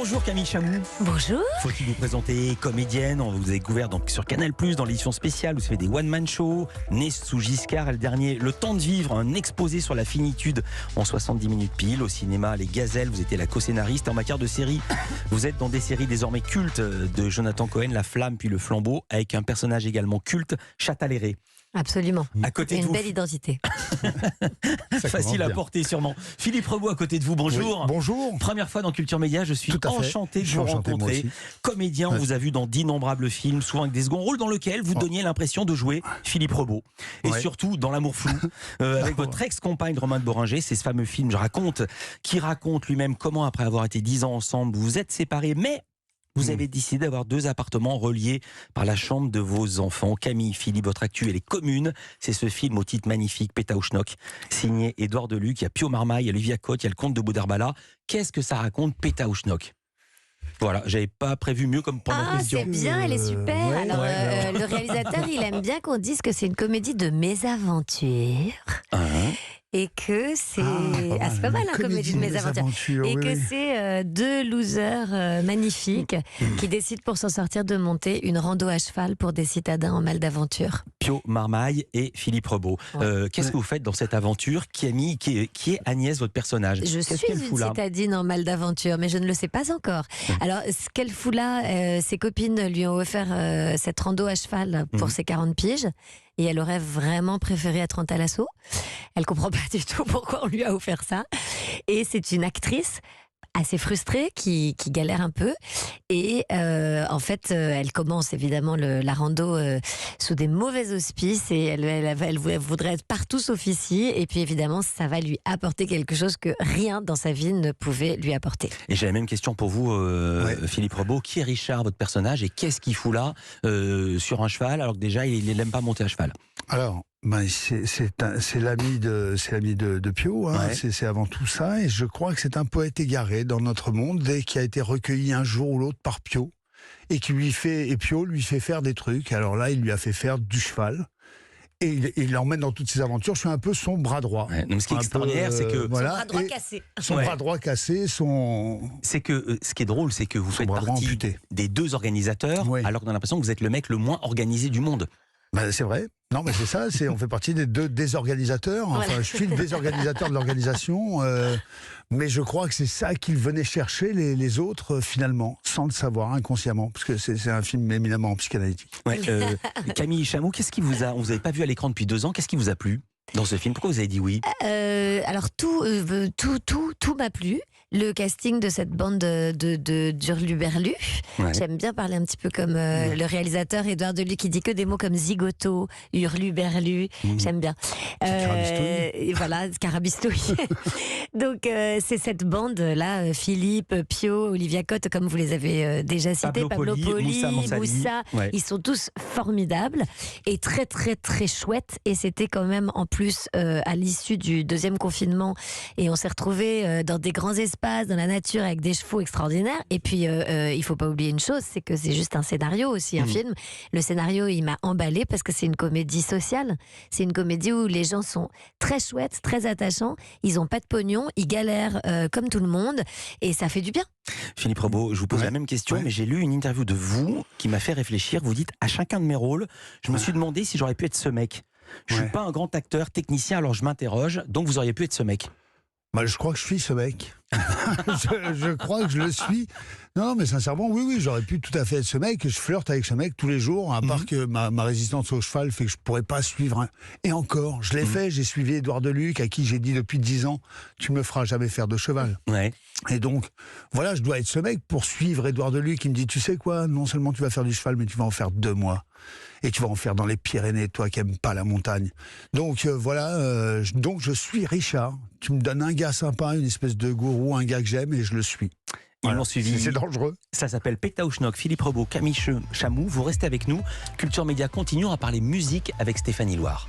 Bonjour Camille Chamou. Bonjour. Faut-il vous présenter comédienne? On vous a découvert donc sur Canal+, dans l'édition spéciale où se fait des one-man shows. Né sous Giscard, et le dernier, Le temps de vivre, un exposé sur la finitude en 70 minutes pile. Au cinéma, Les Gazelles, vous étiez la co-scénariste. En matière de séries, vous êtes dans des séries désormais cultes de Jonathan Cohen, La Flamme puis Le Flambeau, avec un personnage également culte, Chataléré. Absolument. À côté de une vous. belle identité. Facile à porter sûrement. Philippe Rebaud à côté de vous, bonjour. Oui, bonjour. Première fois dans Culture Média, je suis enchanté de vous rencontrer. Comédien, on vous a vu dans d'innombrables films, souvent avec des seconds rôles dans lesquels vous donniez l'impression de jouer Philippe Rebaud. Et surtout dans L'amour flou, avec votre ex-compagne Romain de Boringer, c'est ce fameux film qui raconte lui-même comment, après avoir été 10 ans ensemble, vous vous êtes séparés, mais vous avez décidé d'avoir 2 appartements reliés par la chambre de vos enfants. Camille, Philippe, votre actu, elle est commune. C'est ce film au titre magnifique, Pétaouchnok, signé Édouard Deluc. Il y a Pio Marmaille, il y a Olivia Cotte, il y a le comte de Boudarbala. Qu'est-ce que ça raconte, Pétaouchnok? Voilà, j'avais pas prévu mieux comme première question. C'est bien, elle est super. Le réalisateur, il aime bien qu'on dise que c'est une comédie de mésaventures. Et que c'est c'est pas mal, une comédie de mésaventures. Et que c'est 2 losers magnifiques qui décident pour s'en sortir de monter une rando à cheval pour des citadins en mal d'aventure. Pio Marmaille et Philippe Rebaud. Qu'est-ce que vous faites dans cette aventure? Qui est Agnès, votre personnage? Je suis une citadine en mal d'aventure, mais je ne le sais pas encore. Alors, ce qu'elle fout là, ses copines lui ont offert cette rando à cheval pour ses 40 piges. Et elle aurait vraiment préféré être en thalasso. Elle comprend pas du tout pourquoi on lui a offert ça. Et c'est une actrice assez frustrée qui galère un peu. Et en fait, elle commence évidemment la rando sous des mauvais auspices et elle voudrait être partout sauf ici. Et puis évidemment, ça va lui apporter quelque chose que rien dans sa vie ne pouvait lui apporter. Et j'ai la même question pour vous, Philippe Rebaud. Qui est Richard, votre personnage, et qu'est-ce qu'il fout là sur un cheval alors que déjà il n'aime pas monter à cheval? Alors, c'est l'ami de Pio, c'est avant tout ça, et je crois que c'est un poète égaré dans notre monde et qui a été recueilli un jour ou l'autre par Pio et Pio lui fait faire des trucs. Alors là, il lui a fait faire du cheval. Et il l'emmène dans toutes ses aventures. Je suis un peu son bras droit. Donc ce qui est extraordinaire, c'est que... Son bras droit cassé. Son bras droit cassé, C'est que ce qui est drôle, c'est que vous faites partie des 2 organisateurs, alors qu'on a l'impression que vous êtes le mec le moins organisé du monde. C'est vrai. Non, mais c'est ça, on fait partie des 2 désorganisateurs. Enfin, je suis le désorganisateur de l'organisation, mais je crois que c'est ça qu'ils venaient chercher les autres, finalement, sans le savoir, inconsciemment, parce que c'est un film éminemment psychanalytique. Camille Chamou, qu'est-ce qui vous a... On vous avait pas vu à l'écran depuis 2 ans, qu'est-ce qui vous a plu dans ce film? Pourquoi vous avez dit oui? Alors tout m'a plu. Le casting de cette bande d'Hurluberlu. J'aime bien parler un petit peu comme le réalisateur Édouard Deluc qui dit que des mots comme zigoto, Hurluberlu. J'aime bien. Et voilà, Scarabistouille. Donc c'est cette bande-là, Philippe, Pio, Olivia Cotte, comme vous les avez déjà cités, Pablo Poli, Moussa. Ils sont tous formidables et très très très chouettes. Et c'était quand même en plus à l'issue du 2e confinement, et on s'est retrouvés dans des grands espaces, dans la nature, avec des chevaux extraordinaires. Et puis il faut pas oublier une chose, c'est que c'est juste un scénario aussi, un film. Le scénario, il m'a emballé parce que c'est une comédie sociale. C'est une comédie où les gens sont très chouettes, très attachants. Ils ont pas de pognon, ils galèrent comme tout le monde, et ça fait du bien. Philippe Rebaud, je vous pose la même question, mais j'ai lu une interview de vous qui m'a fait réfléchir. Vous dites, à chacun de mes rôles, je me suis demandé si j'aurais pu être ce mec. Je suis pas un grand acteur, technicien, alors je m'interroge, donc vous auriez pu être ce mec. Je crois que je suis ce mec. je crois que je le suis. Non, mais sincèrement, oui, j'aurais pu tout à fait être ce mec. Je flirte avec ce mec tous les jours, à part que ma résistance au cheval fait que je pourrais pas suivre. Et encore, je l'ai fait, j'ai suivi Édouard Deluc, à qui j'ai dit depuis 10 ans, tu me feras jamais faire de cheval. Et donc, voilà, je dois être ce mec pour suivre Édouard Deluc qui me dit, tu sais quoi, non seulement tu vas faire du cheval, mais tu vas en faire 2 mois. Et tu vas en faire dans les Pyrénées, toi qui n'aimes pas la montagne. Donc voilà, donc je suis Richard. Tu me donnes un gars sympa, une espèce de gourou, un gars que j'aime, et je le suis. Ils l'ont suivi. C'est dangereux. Ça s'appelle Pétaouchnok. Philippe Rebaud, Camille Chamou, vous restez avec nous. Culture Média continue à parler musique avec Stéphanie Loire.